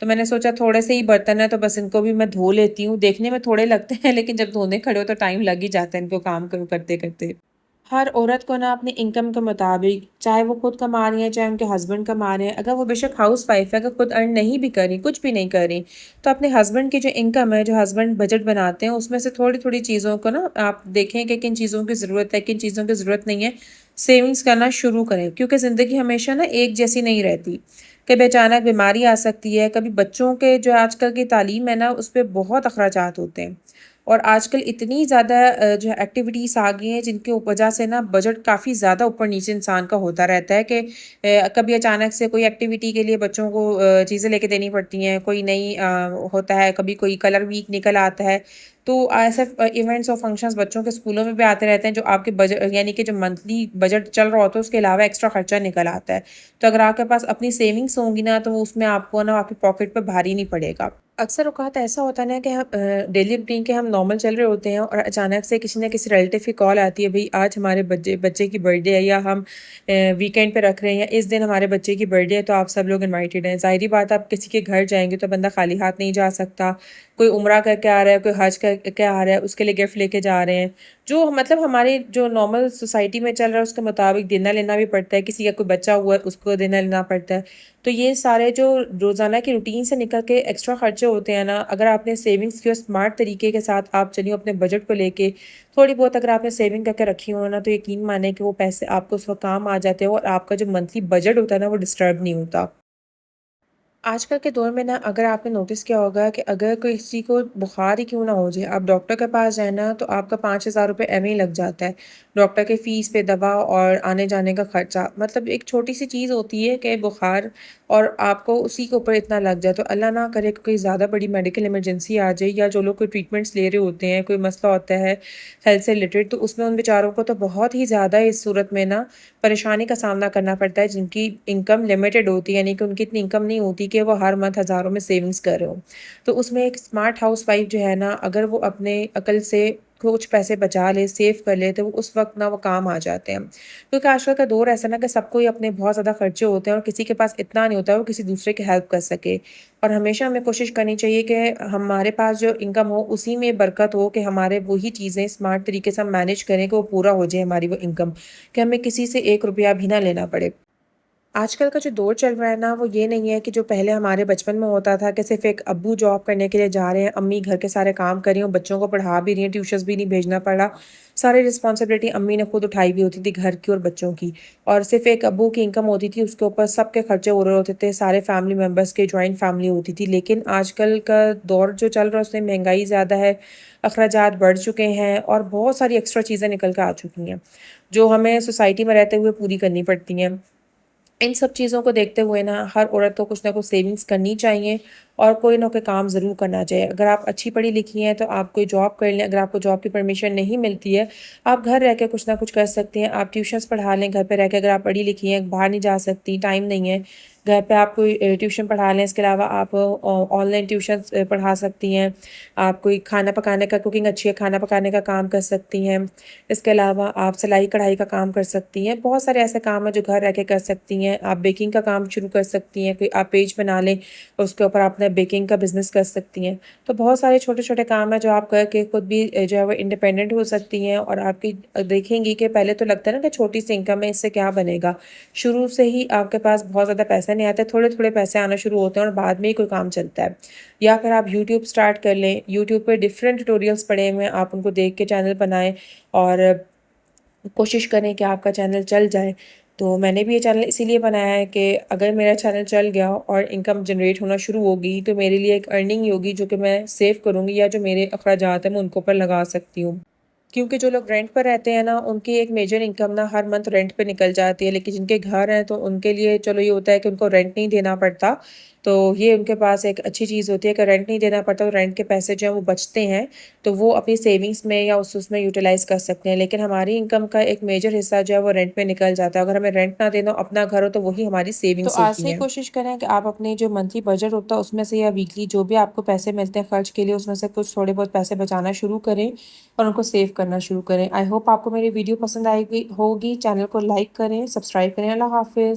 تو میں نے سوچا تھوڑے سے ہی برتن ہیں تو بس ان کو بھی میں دھو لیتی ہوں، دیکھنے میں تھوڑے لگتے ہیں لیکن جب دھونے کھڑے ہو تو ٹائم لگ ہی جاتا ہے ان کو کام کرتے کرتے۔ ہر عورت کو نا اپنی انکم کے مطابق، چاہے وہ خود کما رہی ہیں چاہے ان کے ہسبینڈ کما رہے ہیں، اگر وہ بے شک ہاؤس وائف ہے، اگر خود ارن نہیں بھی کر رہی، کچھ بھی نہیں کر رہی، تو اپنے ہسبینڈ کی جو انکم ہے، جو ہسبینڈ بجٹ بناتے ہیں، اس میں سے تھوڑی تھوڑی چیزوں کو نا آپ دیکھیں کہ کن چیزوں کی ضرورت ہے، کن چیزوں کی ضرورت نہیں ہے، سیونگز کرنا شروع کریں، کیونکہ زندگی ہمیشہ نا ایک جیسی نہیں رہتی۔ کبھی اچانک بیماری آ سکتی ہے، کبھی بچوں کے جو آج کل کی تعلیم ہے نا اس پہ بہت اخراجات ہوتے ہیں، اور آج کل اتنی زیادہ جو ایکٹیویٹیز آ گئی ہیں جن کی وجہ سے نا بجٹ کافی زیادہ اوپر نیچے انسان کا ہوتا رہتا ہے کہ کبھی اچانک سے کوئی ایکٹیویٹی کے لیے بچوں کو چیزیں لے کے دینی پڑتی ہیں، کوئی نئی ہوتا ہے، کبھی کوئی کلر ویک نکل آتا ہے، تو ایسے ایونٹس اور فنکشنز بچوں کے اسکولوں میں بھی آتے رہتے ہیں جو آپ کے بجٹ یعنی کہ جو منتھلی بجٹ چل رہا ہوتا ہے اس کے علاوہ ایکسٹرا خرچہ نکل آتا ہے۔ تو اگر آپ کے پاس اپنی سیونگس ہوں گی نا تو وہ اس میں آپ کو نا آپ کی پاکٹ پہ بھاری نہیں پڑے گا۔ اکثر اوقات ایسا ہوتا ہے نا کہ ہم ڈیلی روٹین کے ہم نارمل چل رہے ہوتے ہیں اور اچانک سے کسی نہ کسی ریلیٹیو کی کال آتی ہے، بھئی آج ہمارے بچے کی برتھ ڈے ہے، یا ہم ویکینڈ پہ رکھ رہے ہیں، یا اس دن ہمارے بچے کی برتھ ڈے ہے تو آپ سب لوگ انوائٹیڈ ہیں۔ ظاہری بات آپ کسی کے گھر جائیں گے تو بندہ خالی ہاتھ نہیں جا سکتا، کوئی عمرہ کر کے آ رہا ہے، کوئی حج کر کے آ رہا ہے، اس کے لیے گفٹ لے کے جا رہے ہیں، جو مطلب ہمارے جو نارمل سوسائٹی میں چل رہا ہے اس کے مطابق دینا لینا بھی پڑتا ہے، کسی کا کوئی بچہ ہوا ہے اس کو دینا لینا پڑتا ہے۔ تو یہ سارے جو روزانہ کی روٹین سے نکل کے ایکسٹرا خرچے ہوتے ہیں نا، اگر آپ نے سیونگس کی اسمارٹ طریقے کے ساتھ آپ چلیے اپنے بجٹ کو لے کے تھوڑی بہت اگر آپ نے سیونگ کر کے رکھی ہو نا، تو یقین مانیں کہ وہ پیسے آپ کو اس وقت کام آ جاتے ہو اور آپ کا جو منتھلی بجٹ ہوتا ہے نا وہ ڈسٹرب نہیں ہوتا۔ آج کل کے دور میں نا اگر آپ نے نوٹس کیا ہوگا کہ اگر کوئی کسی کو بخار ہی کیوں نہ ہو جائے، آپ ڈاکٹر کے پاس جائیں نا تو آپ کا 5,000 روپے ایویں ہی لگ جاتا ہے، ڈاکٹر کے فیس پہ، دوا اور آنے جانے کا خرچہ۔ مطلب ایک چھوٹی سی چیز ہوتی ہے کہ بخار، اور آپ کو اسی کے اوپر اتنا لگ جائے، تو اللہ نہ کرے کہ کوئی زیادہ بڑی میڈیکل ایمرجنسی آ جائے، یا جو لوگ کوئی ٹریٹمنٹس لے رہے ہوتے ہیں، کوئی مسئلہ ہوتا ہے ہیلتھ سے ریلیٹڈ، تو اس میں ان بیچاروں کو تو بہت ہی زیادہ اس صورت میں نا پریشانی کا سامنا کرنا پڑتا ہے، جن کی انکم لمیٹڈ ہوتی ہے، یعنی کہ ان کی اتنی انکم نہیں ہوتی کہ وہ ہر منتھ ہزاروں میں سیونگز کر رہے ہوں۔ تو اس میں ایک اسمارٹ ہاؤس وائف جو ہے نا، اگر وہ اپنے عقل سے کچھ پیسے بچا لے، سیو کر لے، تو اس وقت نا وہ کام آ جاتے ہیں، کیونکہ آج کل کا دور ایسا نا کہ سب کو ہی اپنے بہت زیادہ خرچے ہوتے ہیں اور کسی کے پاس اتنا نہیں ہوتا ہے وہ کسی دوسرے کی ہیلپ کر سکے، اور ہمیشہ ہمیں کوشش کرنی چاہیے کہ ہمارے پاس جو انکم ہو اسی میں برکت ہو، کہ ہمارے وہی چیزیں اسمارٹ طریقے سے ہم مینیج کریں کہ وہ پورا ہو جائے ہماری وہ انکم، کہ ہمیں کسی سے 1 روپیہ بھی نہ لینا پڑے۔ آج کل کا جو دور چل رہا ہے نا وہ یہ نہیں ہے کہ جو پہلے ہمارے بچپن میں ہوتا تھا کہ صرف ایک ابو جاب کرنے کے لیے جا رہے ہیں، امی گھر کے سارے کام کر رہی ہیں، بچوں کو پڑھا بھی رہی ہیں، ٹیوشنز بھی نہیں بھیجنا پڑا، ساری رسپانسبلٹی امی نے خود اٹھائی ہوئی ہوتی تھی گھر کی اور بچوں کی، اور صرف ایک ابو کی انکم ہوتی تھی، اس کے اوپر سب کے خرچے ہو رہے ہوتے تھے، سارے فیملی ممبرس کے، جوائنٹ فیملی ہوتی تھی۔ لیکن آج کل کا دور جو چل رہا ہے اس میں مہنگائی زیادہ ہے، اخراجات بڑھ چکے ہیں، اور بہت ساری ایکسٹرا چیزیں نکل کے آ چکی ہیں جو ہمیں سوسائٹی میں رہتے ہوئے پوری کرنی پڑتی ہیں۔ ان سب چیزوں کو دیکھتے ہوئے نا ہر عورت کو کچھ نہ کچھ سیونگز کرنی چاہیے، اور کوئی نہ کوئی کام ضرور کرنا چاہیے۔ اگر آپ اچھی پڑھی لکھی ہیں تو آپ کوئی جاب کر لیں، اگر آپ کو جاب کی پرمیشن نہیں ملتی ہے آپ گھر رہ کے کچھ نہ کچھ کر سکتے ہیں، آپ ٹیوشنز پڑھا لیں گھر پہ رہ کے، اگر آپ پڑھی لکھی ہیں، باہر نہیں جا سکتی، ٹائم نہیں ہے، گھر پہ آپ کوئی ٹیوشن پڑھا لیں، اس کے علاوہ آپ آن لائن ٹیوشنز پڑھا سکتی ہیں، آپ کوئی کھانا پکانے کا، کوکنگ اچھی ہے، کھانا پکانے کا کام کر سکتی ہیں، اس کے علاوہ آپ سلائی کڑھائی کا کام کر سکتی ہیں، بہت سارے ایسے کام ہیں جو گھر رہ کے کر سکتی ہیں، آپ بیکنگ کا کام شروع کر سکتی ہیں، کوئی آپ پیج بنا لیں اس کے اوپر آپ اپنا بیکنگ کا بزنس کر سکتی ہیں۔ تو بہت سارے چھوٹے چھوٹے کام ہیں جو آپ کر کے خود بھی جو ہے وہ انڈیپینڈنٹ ہو سکتی ہیں، اور آپ کی دیکھیں گی کہ پہلے تو لگتا ہے نا کہ چھوٹی سی انکم ہے اس سے کیا بنے گا، شروع سے ہی آپ کے پاس بہت زیادہ پیسے نہیں آتے، تھوڑے تھوڑے پیسے آنا شروع ہوتے ہیں اور بعد میں ہی کوئی کام چلتا ہے۔ یا پھر آپ یوٹیوب سٹارٹ کر لیں، یوٹیوب پہ ڈفرینٹ ٹیوٹوریلز پڑے ہوئے ہیں، آپ ان کو دیکھ کے چینل بنائیں اور کوشش کریں کہ آپ کا چینل چل جائے۔ تو میں نے بھی یہ چینل اسی لیے بنایا ہے کہ اگر میرا چینل چل گیا اور انکم جنریٹ ہونا شروع ہوگی تو میرے لیے ایک ارننگ ہی ہوگی جو کہ میں سیو کروں گی، یا جو میرے اخراجات ہیں میں ان کے اوپر لگا سکتی ہوں، کیونکہ جو لوگ رینٹ پر رہتے ہیں نا ان کی ایک میجر انکم نا ہر منتھ رینٹ پہ نکل جاتی ہے، لیکن جن کے گھر ہیں تو ان کے لیے چلو یہ ہوتا ہے کہ ان کو رینٹ نہیں دینا پڑتا، تو یہ ان کے پاس ایک اچھی چیز ہوتی ہے کہ رینٹ نہیں دینا پڑتا، تو رینٹ کے پیسے جو ہیں وہ بچتے ہیں تو وہ اپنی سیونگز میں یا اس میں یوٹیلائز کر سکتے ہیں، لیکن ہماری انکم کا ایک میجر حصہ جو ہے وہ رینٹ پہ نکل جاتا ہے، اگر ہمیں رینٹ نہ دینا اپنا گھر ہو تو وہی ہماری تو سیونگز آج سے ہوتی ہی ہیں۔ کوشش کریں کہ آپ اپنے جو منتھلی بجٹ ہوتا ہے اس میں سے یا ویکلی جو بھی آپ کو پیسے ملتے ہیں خرچ کے لیے اس میں سے کچھ تھوڑے بہت پیسے بچانا شروع کریں اور ان کو سیو کرنا شروع کریں۔ آئی ہوپ آپ کو میری ویڈیو پسند آئے گی ہوگی، چینل کو لائک کریں، سبسکرائب کریں۔ اللہ حافظ۔